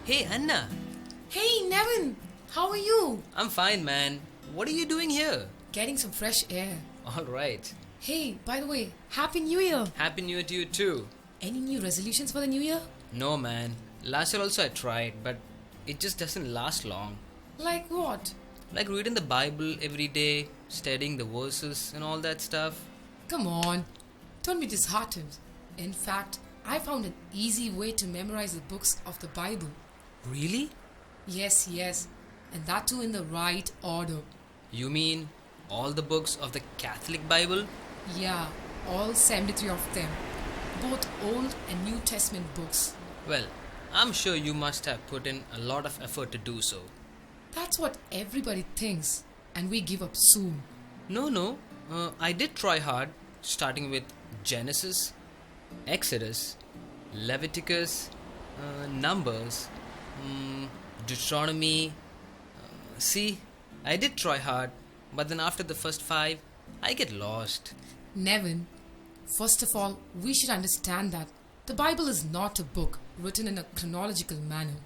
Hey Anna, Hey Nevin, how are you? I'm fine man. What are you doing here? Getting some fresh air. Alright. Hey, by the way, Happy New Year! Happy New Year to you too. Any new resolutions for the new year? No man. Last year also I tried, but it just doesn't last long. Like what? Like reading the Bible every day, studying the verses and all that stuff. Come on, don't be disheartened. In fact, I found an easy way to memorize the books of the Bible. Really? Yes, and that too in the right order. You mean all the books of the Catholic Bible? Yeah, all 73 of them. Both Old and New Testament books. Well, I'm sure you must have put in a lot of effort to do so. That's what everybody thinks, and we give up soon. No. I did try hard, starting with Genesis, Exodus, Leviticus, Numbers, Deuteronomy. See, I did try hard, but then after the first five, I get lost. Nevin, first of all, we should understand that the Bible is not a book written in a chronological manner.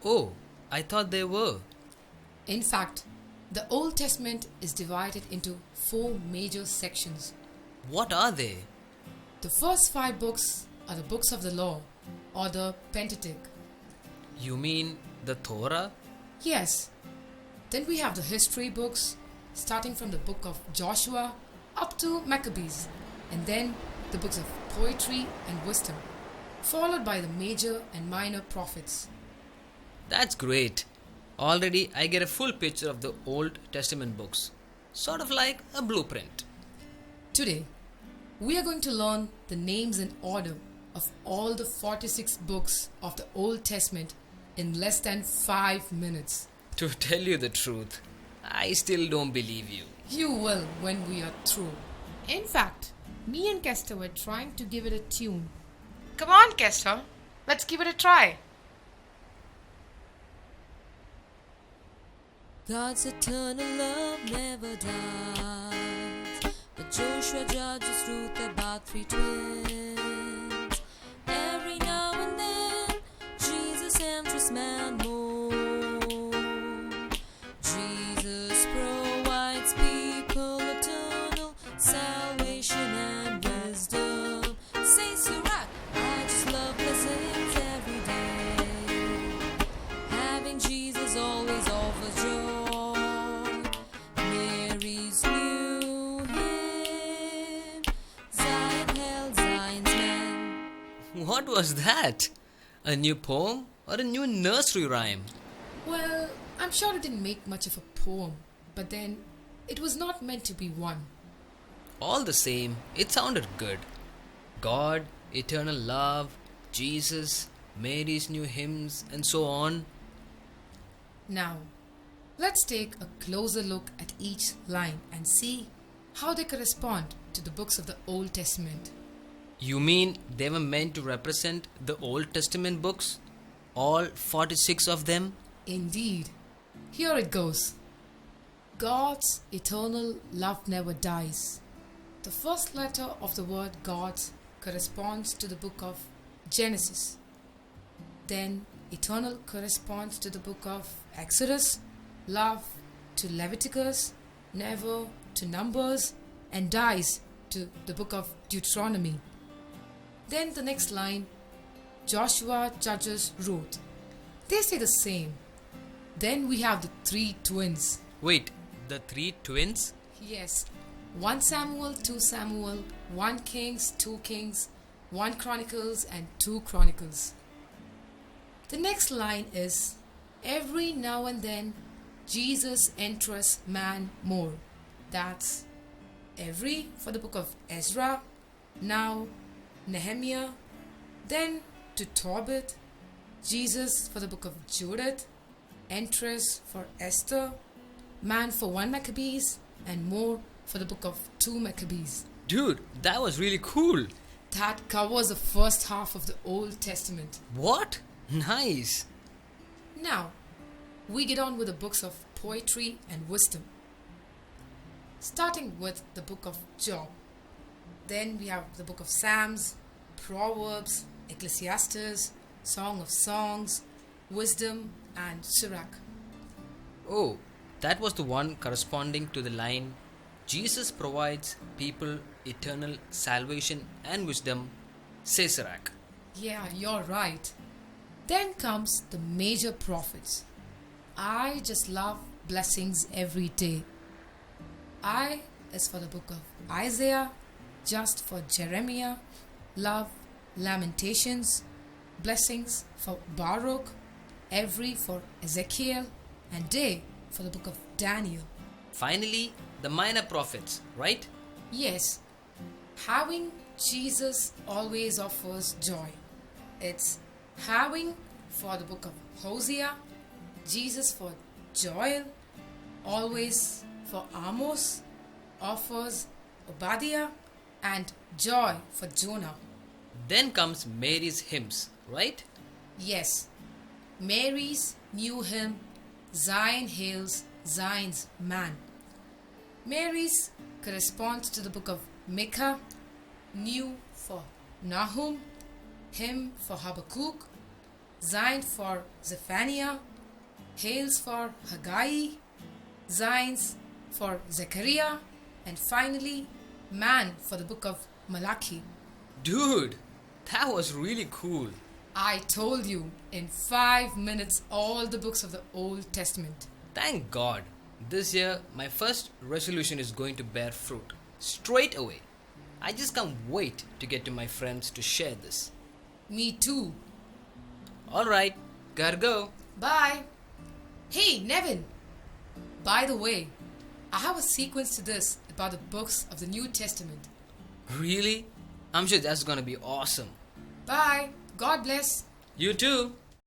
Oh, I thought they were. In fact, the Old Testament is divided into four major sections. What are they? The first five books are the books of the law, or the Pentateuch. You mean the Torah? Yes. Then we have the history books, starting from the book of Joshua up to Maccabees, and then the books of poetry and wisdom, followed by the major and minor prophets. That's great. Already I get a full picture of the Old Testament books, sort of like a blueprint. Today, we are going to learn the names and order of all the 46 books of the Old Testament in less than 5 minutes. To tell you the truth, I still don't believe you. You will when we are through. In fact, me and Kester were trying to give it a tune. Come on, Kester, let's give it a try. God's eternal love never dies, but Joshua judges Ruth about three twins. Every now and then, Jesus enters man more. Jesus provides people eternal salvation and wisdom. Say Surat, I just love blessings every day. Having Jesus always offers joy. Mary's new hymn, Zion held Zion's man. What was that? A new poem or a new nursery rhyme? Well, I'm sure it didn't make much of a poem, but then it was not meant to be one. All the same, it sounded good. God, eternal love, Jesus, Mary's new hymns, and so on. Now, let's take a closer look at each line and see how they correspond to the books of the Old Testament. You mean they were meant to represent the Old Testament books? All 46 of them? Indeed. Here it goes. God's eternal love never dies. The first letter of the word God's corresponds to the book of Genesis. Then eternal corresponds to the book of Exodus, love to Leviticus, never to Numbers, and dies to the book of Deuteronomy. Then the next line, Joshua judges Ruth. They say the same. Then we have the three twins. Wait, the three twins? Yes, 1 Samuel, 2 Samuel, 1 Kings, 2 Kings, 1 Chronicles, and 2 Chronicles. The next line is, every now and then Jesus enters man more. That's every for the book of Ezra, now Nehemiah, then to Tobit, Jesus for the book of Judith, Entrance for Esther, man for 1 Maccabees, and more for the book of 2 Maccabees. Dude, that was really cool. That covers the first half of the Old Testament. What? Nice. Now, we get on with the books of poetry and wisdom. Starting with the book of Job. Then we have the book of Psalms, Proverbs, Ecclesiastes, Song of Songs, wisdom, and Sirach. Oh, that was the one corresponding to the line Jesus provides people eternal salvation and wisdom, Siserac. Yeah, you're right. Then comes the major prophets. I just love blessings every day. I is for the book of Isaiah, just for Jeremiah, love, lamentations, blessings for Baruch, every for Ezekiel, and day for the book of Daniel. Finally, the minor prophets, right? Yes, having Jesus always offers joy. It's having for the book of Hosea, Jesus for Joel, always for Amos, offers Obadiah, and joy for Jonah. Then comes Mary's hymns, right? Yes, Mary's new hymn, Zion hails Zion's man. Mary's corresponds to the book of Micah, new for Nahum, hymn for Habakkuk, Zion for Zephaniah, hails for Haggai, Zion's for Zechariah, and finally man for the book of Malachi. Dude, that was really cool. I told you in 5 minutes all the books of the Old Testament. Thank God. This year, my first resolution is going to bear fruit. Straight away. I just can't wait to get to my friends to share this. Me too. Alright, gotta go. Bye. Hey, Nevin. By the way, I have a sequence to this about the books of the New Testament. Really? I'm sure that's gonna be awesome. Bye. God bless. You too.